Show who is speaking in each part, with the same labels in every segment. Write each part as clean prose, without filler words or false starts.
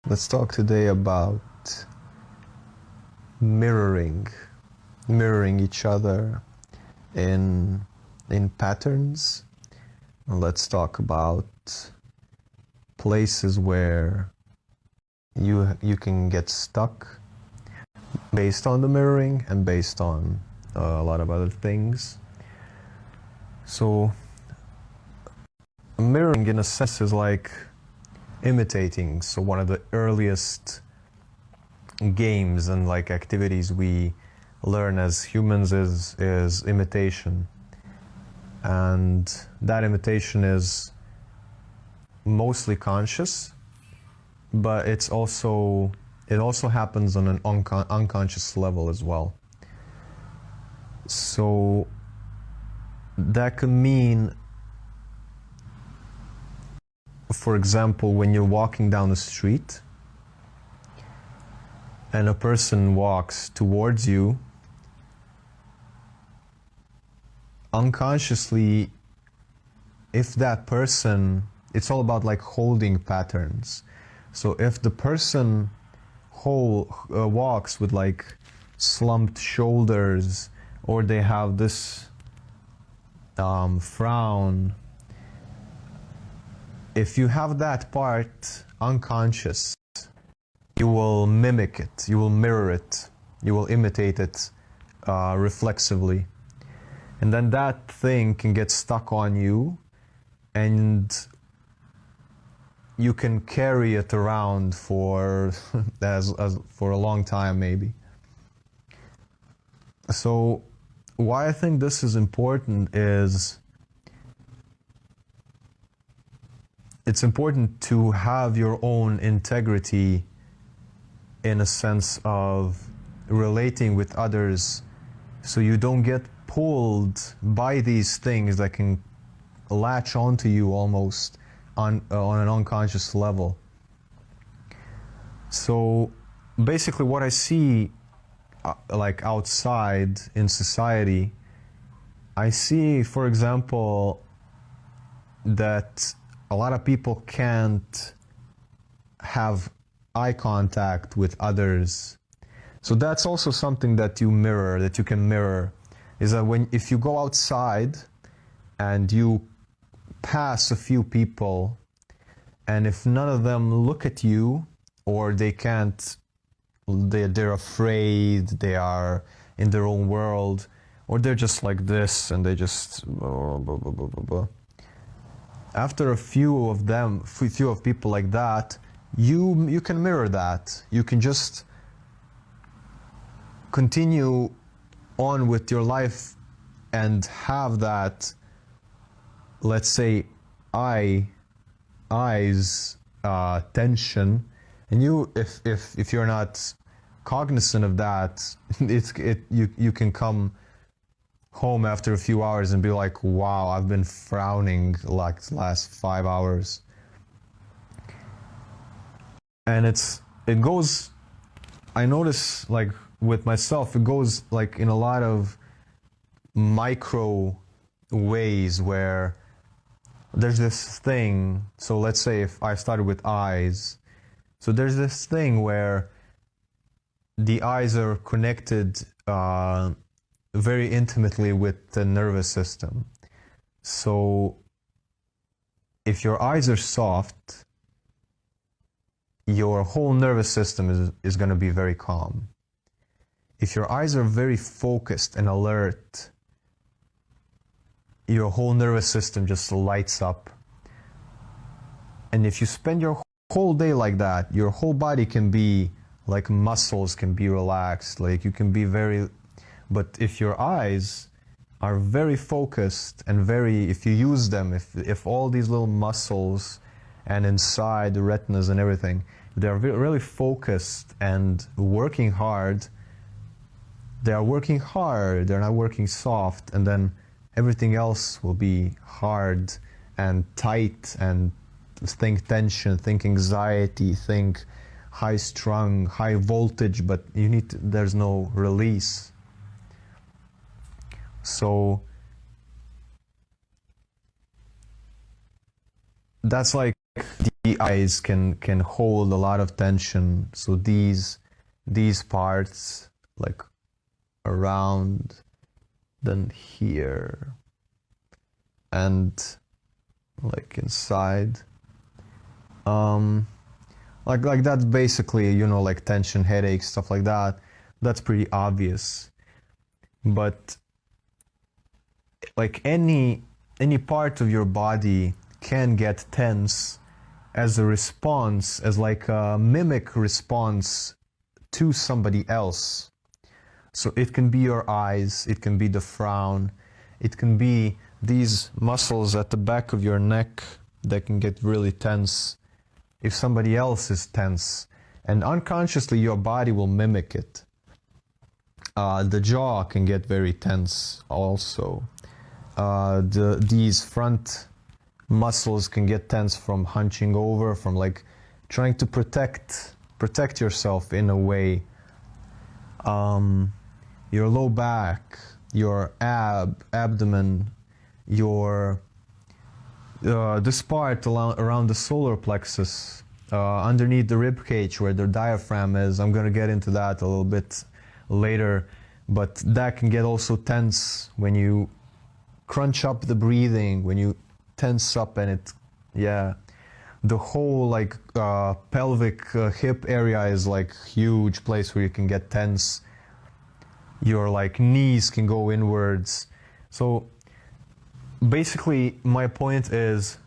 Speaker 1: Let's talk today about mirroring each other in patterns. And let's talk about places where you can get stuck based on the mirroring and based on a lot of other things. So mirroring in a sense is like imitating. So one of the earliest games and like activities we learn as humans is imitation, and that imitation is mostly conscious, but it also happens on an unconscious level as well. So that could mean, for example, when you're walking down the street and a person walks towards you, unconsciously, if that person, it's all about like holding patterns. So if the person walks with like slumped shoulders, or they have this frown, if you have that part unconscious, you will mimic it, you will mirror it, you will imitate it reflexively. And then that thing can get stuck on you, and you can carry it around for for a long time maybe. So why I think this is important is it's important to have your own integrity in a sense of relating with others, so you don't get pulled by these things that can latch onto you almost on an unconscious level. So basically what I see like outside in society, I see, for example, that a lot of people can't have eye contact with others. So that's also something that you mirror, that you can mirror, is that if you go outside and you pass a few people, and if none of them look at you, or they can't, they're afraid, they are in their own world, or they're just like this and they just blah, blah, blah, blah, blah, blah. After a few of people like that, you can mirror that. You can just continue on with your life and have that, let's say, eyes tension, and if you're not cognizant of that, you can come home after a few hours and be like, wow, I've been frowning like the last 5 hours. And it goes, I notice like with myself, it goes like in a lot of micro ways where there's this thing. So let's say if I started with eyes, so there's this thing where the eyes are connected very intimately with the nervous system. So if your eyes are soft, your whole nervous system is going to be very calm. If your eyes are very focused and alert, your whole nervous system just lights up. And if you spend your whole day like that, your whole body can be like, muscles can be relaxed, like you can be very, but if your eyes are very focused and if you use them, if all these little muscles and inside the retinas and everything, they're really focused and working hard, they are working hard, they're not working soft, and then everything else will be hard and tight, and think tension, think anxiety, think high strung, high voltage, but there's no release. So that's like the eyes can hold a lot of tension. So these parts, like around, then here, and like inside, like that's basically, you know, like tension, headaches, stuff like that. That's pretty obvious. But like any part of your body can get tense as a response, as like a mimic response to somebody else. So it can be your eyes, it can be the frown, it can be these muscles at the back of your neck that can get really tense if somebody else is tense. And unconsciously your body will mimic it. The jaw can get very tense also. These front muscles can get tense from hunching over, from like trying to protect yourself in a way. Your low back, your abdomen, your this part around the solar plexus, underneath the rib cage where the diaphragm is. I'm going to get into that a little bit later, but that can get also tense when you crunch up the breathing, when you tense up, and the whole like pelvic hip area is like huge place where you can get tense. Your like knees can go inwards. So basically my point is,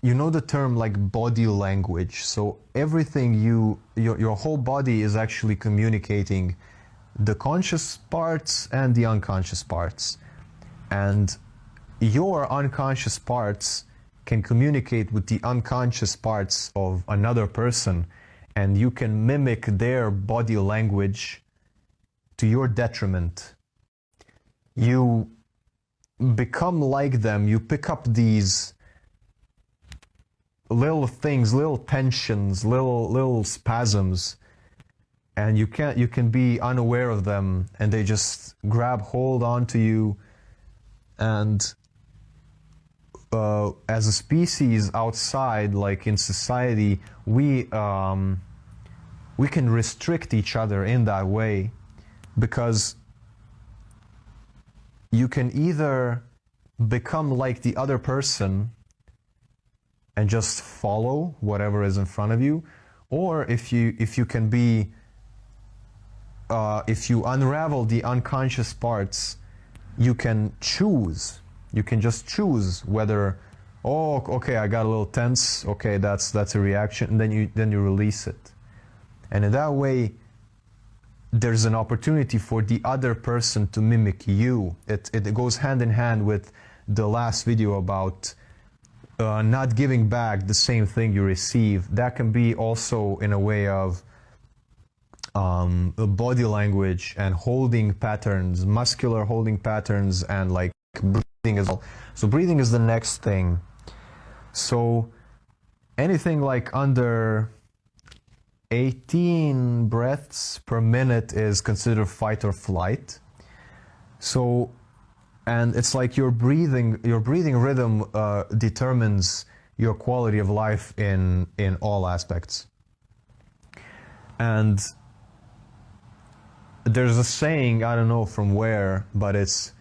Speaker 1: you know the term like body language. So everything your whole body is actually communicating the conscious parts and the unconscious parts. And your unconscious parts can communicate with the unconscious parts of another person, and you can mimic their body language to your detriment. You become like them, you pick up these little things, little tensions, little spasms, and you can be unaware of them, and they just grab hold onto you. And as a species outside, like in society, we can restrict each other in that way, because you can either become like the other person and just follow whatever is in front of you, or if you can be if you unravel the unconscious parts, you can choose. You can just choose whether, oh, okay, I got a little tense. Okay, that's a reaction, and then you release it. And in that way, there's an opportunity for the other person to mimic you. It goes hand in hand with the last video about not giving back the same thing you receive. That can be also in a way of body language and holding patterns, muscular holding patterns, and like breathing as well. So breathing is the next thing. So anything like under 18 breaths per minute is considered fight or flight. So, and it's like your breathing rhythm determines your quality of life in all aspects. And there's a saying, I don't know from where, but it's,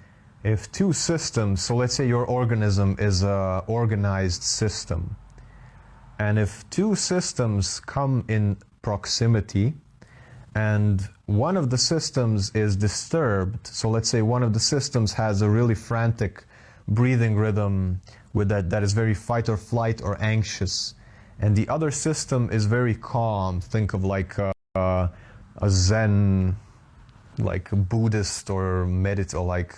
Speaker 1: if two systems, so let's say your organism is an organized system, and if two systems come in proximity and one of the systems is disturbed, so let's say one of the systems has a really frantic breathing rhythm with that is very fight or flight or anxious, and the other system is very calm, think of like a Zen, like a Buddhist or or like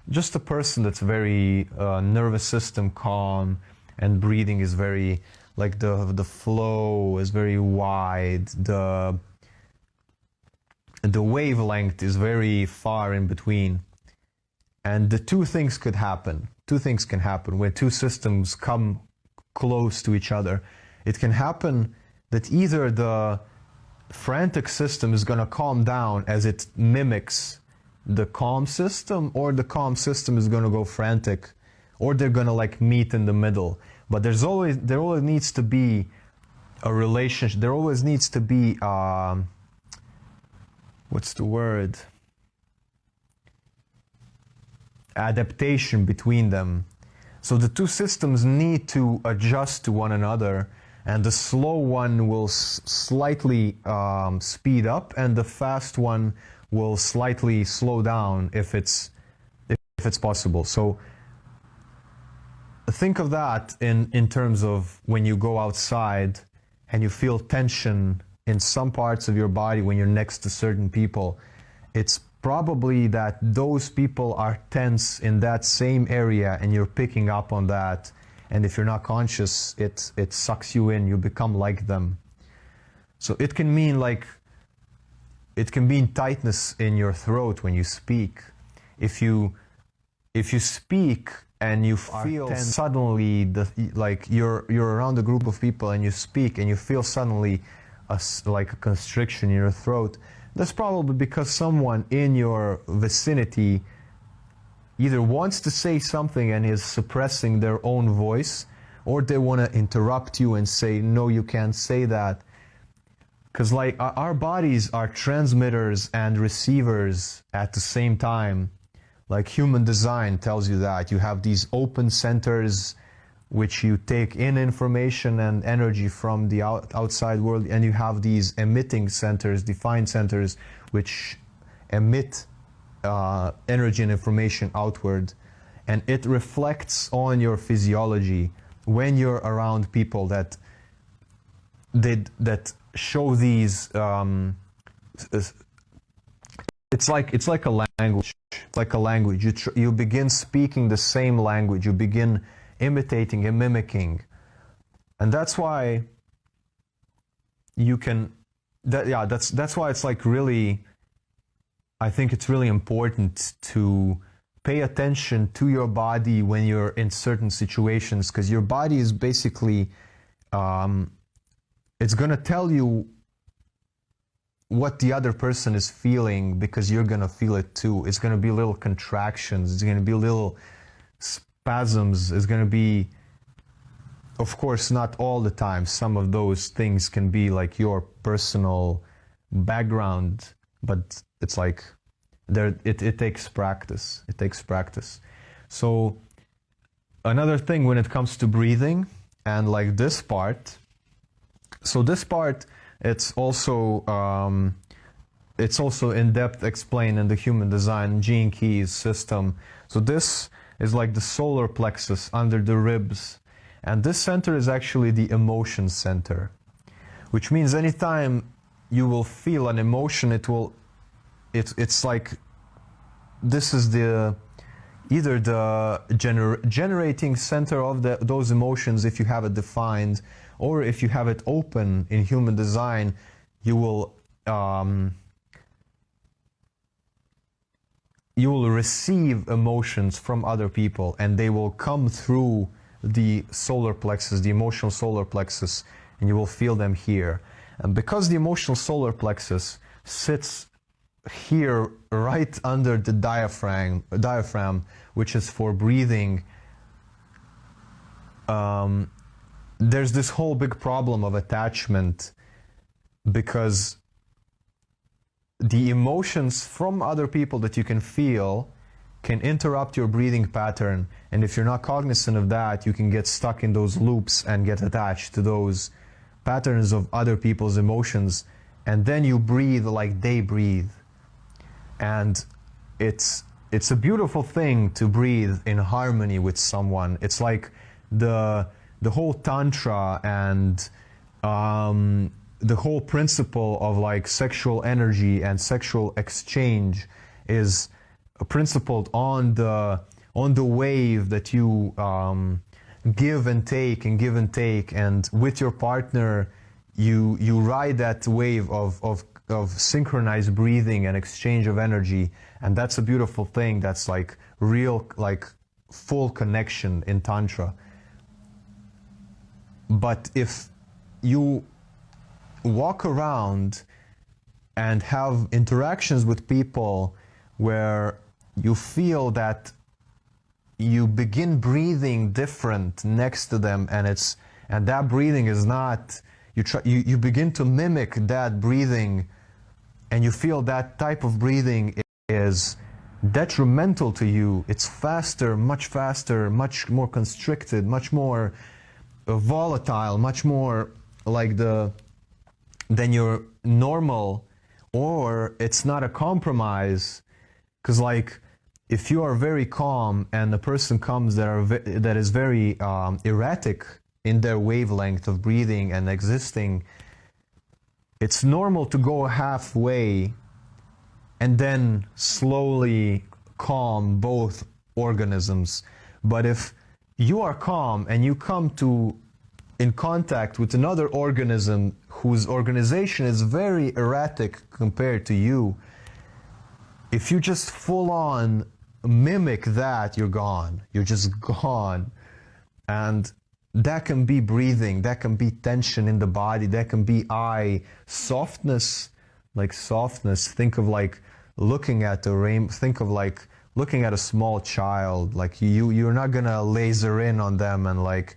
Speaker 1: just a person that's very nervous system calm, and breathing is very, like the flow is very wide, the wavelength is very far in between. And the two things could happen. Two things can happen when two systems come close to each other. It can happen that either the frantic system is going to calm down as it mimics the calm system, or the calm system is going to go frantic, or they're going to like meet in the middle. But there always needs to be a relationship. There always needs to be what's the word? Adaptation between them. So the two systems need to adjust to one another, and the slow one will slightly speed up, and the fast one will slightly slow down if it's possible. So think of that in terms of when you go outside and you feel tension in some parts of your body when you're next to certain people. It's probably that those people are tense in that same area, and you're picking up on that. And if you're not conscious, it sucks you in. You become like them. So it can mean tightness in your throat when you speak. If you speak and you feel suddenly you're around a group of people and you speak and you feel suddenly like a constriction in your throat, that's probably because someone in your vicinity either wants to say something and is suppressing their own voice, or they want to interrupt you and say, no, you can't say that. Because our bodies are transmitters and receivers at the same time. Like human design tells you that. You have these open centers which you take in information and energy from the outside world, and you have these emitting centers, defined centers, which emit energy and information outward. And it reflects on your physiology when you're around people that show these it's like a language. It's like a language. You begin speaking the same language. You begin imitating and mimicking, and that's why you can. That's why it's like really. I think it's really important to pay attention to your body when you're in certain situations, because your body is basically, it's going to tell you what the other person is feeling, because you're going to feel it too. It's going to be little contractions. It's going to be little spasms. It's going to be, of course, not all the time. Some of those things can be like your personal background, but it's like it takes practice. It takes practice. So another thing when it comes to breathing and like this part, so this part, it's also in depth explained in the Human Design Gene Keys system. So this is like the solar plexus under the ribs, and this center is actually the emotion center, which means anytime you will feel an emotion, it's like this is either the generating center of those emotions if you have it defined, or if you have it open in Human Design, you will receive emotions from other people, and they will come through the solar plexus, the emotional solar plexus, and you will feel them here. And because the emotional solar plexus sits here right under the diaphragm, which is for breathing, there's this whole big problem of attachment, because the emotions from other people that you can feel can interrupt your breathing pattern, and if you're not cognizant of that, you can get stuck in those loops and get attached to those patterns of other people's emotions, and then you breathe like they breathe. And it's a beautiful thing to breathe in harmony with someone. It's like the whole tantra and the whole principle of like sexual energy and sexual exchange is principled on the wave that you give and take and give and take, and with your partner you ride that wave of synchronized breathing and exchange of energy, and that's a beautiful thing. That's like real, like full connection in tantra. But if you walk around and have interactions with people where you feel that you begin breathing different next to them, and that breathing is not, you begin to mimic that breathing, and you feel that type of breathing is detrimental to you. It's faster, much more constricted, much more volatile, much more like than your normal, or it's not a compromise. Because like, if you are very calm and a person comes that is very erratic in their wavelength of breathing and existing, it's normal to go halfway and then slowly calm both organisms. But if you are calm and you come in contact with another organism whose organization is very erratic compared to you, if you just full on mimic that, you're gone. You're just gone. And that can be breathing, that can be tension in the body, that can be eye softness, like softness. Think of like looking at the rain, think of like looking at a small child. Like you're not gonna laser in on them and like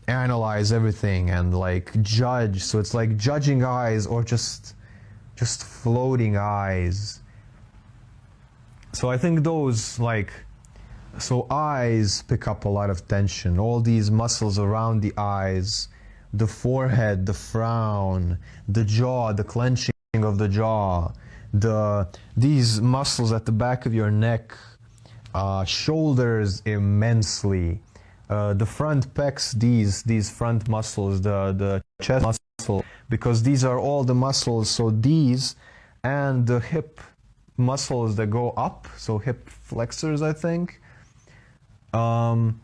Speaker 1: analyze everything and like judge. So it's like judging eyes or just floating eyes. So I think those like, so eyes pick up a lot of tension. All these muscles around the eyes, the forehead, the frown, the jaw, the clenching of the jaw, these muscles at the back of your neck, shoulders immensely, the front pecs, these front muscles, the chest muscle, because these are all the muscles. So these and the hip muscles that go up, so hip flexors, I think, and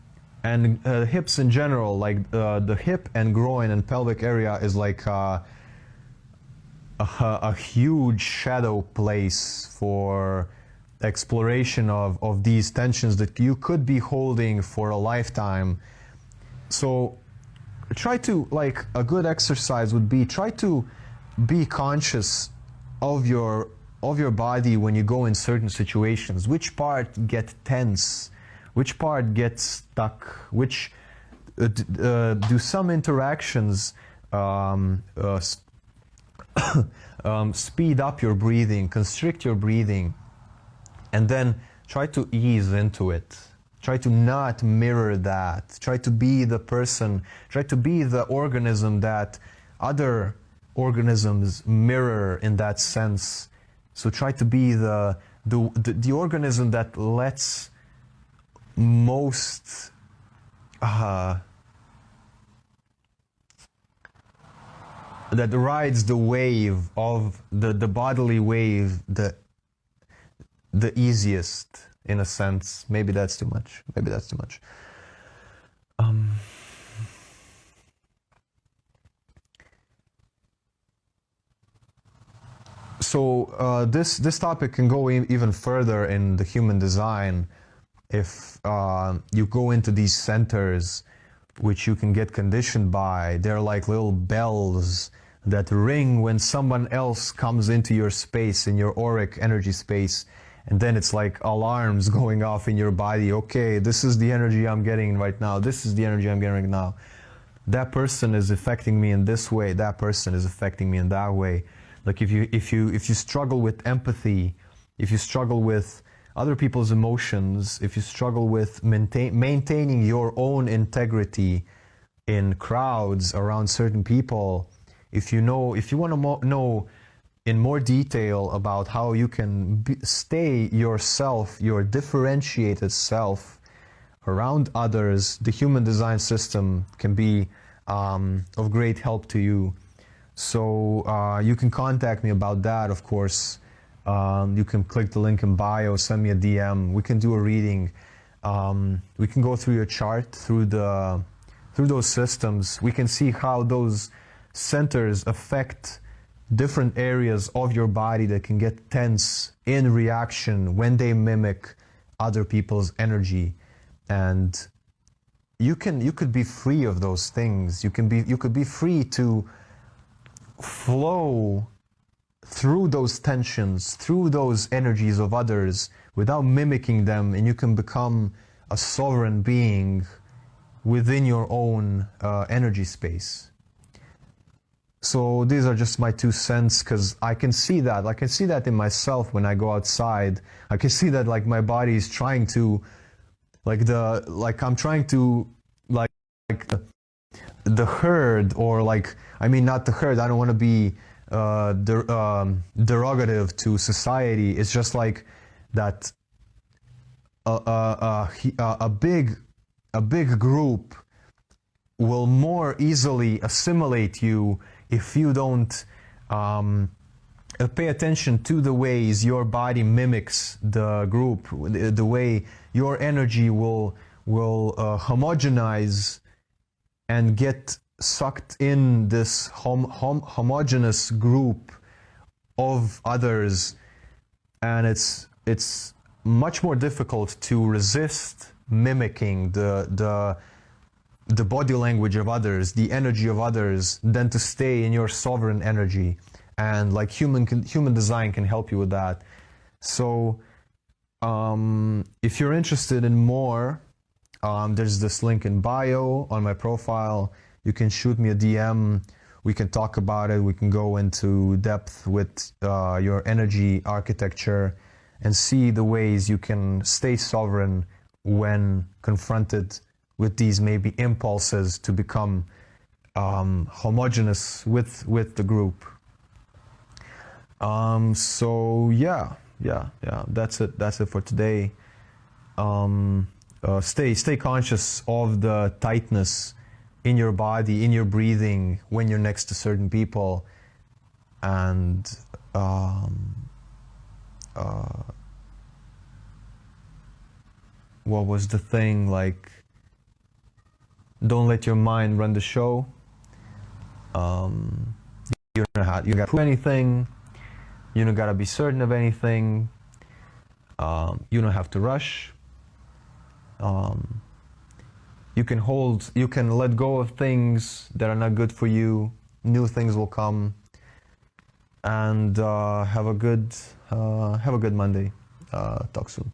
Speaker 1: hips in general, like the hip and groin and pelvic area is like a huge shadow place for exploration of these tensions that you could be holding for a lifetime. So try to, like, a good exercise would be, try to be conscious of your body when you go in certain situations. Which part get tense? Which part gets stuck? Which do some interactions speed up your breathing, constrict your breathing, and then try to ease into it. Try to not mirror that. Try to be the person, try to be the organism that other organisms mirror in that sense. So try to be the organism that lets most that rides the wave of the bodily wave the easiest, in a sense. Maybe that's too much. Maybe that's too much. So this topic can go even further in the human design. If you go into these centers, which you can get conditioned by, they're like little bells that ring when someone else comes into your space, in your auric energy space, and then it's like alarms going off in your body. Okay, this is the energy I'm getting right now. This is the energy I'm getting right now. That person is affecting me in this way. That person is affecting me in that way. Like if you struggle with empathy, if you struggle with other people's emotions, if you struggle with maintaining your own integrity in crowds around certain people, if you want to know in more detail about how you can stay yourself, your differentiated self around others, the human design system can be of great help to you. So you can contact me about that, of course. You can click the link in bio, send me a DM. We can do a reading. We can go through your chart, through those systems. We can see how those centers affect different areas of your body that can get tense in reaction when they mimic other people's energy. And you could be free of those things. You could be free to flow through those tensions, through those energies of others without mimicking them, and you can become a sovereign being within your own energy space. So these are just my 2 cents, because I can see that. I can see that in myself when I go outside. I can see that like my body is trying to, I'm trying to, the herd, or like, I mean, not the herd, I don't want to be derogative to society. It's just like that a big group will more easily assimilate you if you don't pay attention to the ways your body mimics the group, the way your energy will homogenize and get sucked in this homogeneous group of others. And it's much more difficult to resist mimicking the body language of others, the energy of others, than to stay in your sovereign energy. And like human design can help you with that. So if you're interested in more, there's this link in bio on my profile. You can shoot me a DM. We can talk about it. We can go into depth with your energy architecture and see the ways you can stay sovereign when confronted with these maybe impulses to become homogeneous with the group. So yeah, that's it for today. Stay conscious of the tightness in your body, in your breathing, when you're next to certain people. And what was the thing, like, don't let your mind run the show. You don't gotta prove anything. You don't gotta be certain of anything. You don't have to rush. You can let go of things that are not good for you. New things will come. And have a good Monday. Talk soon.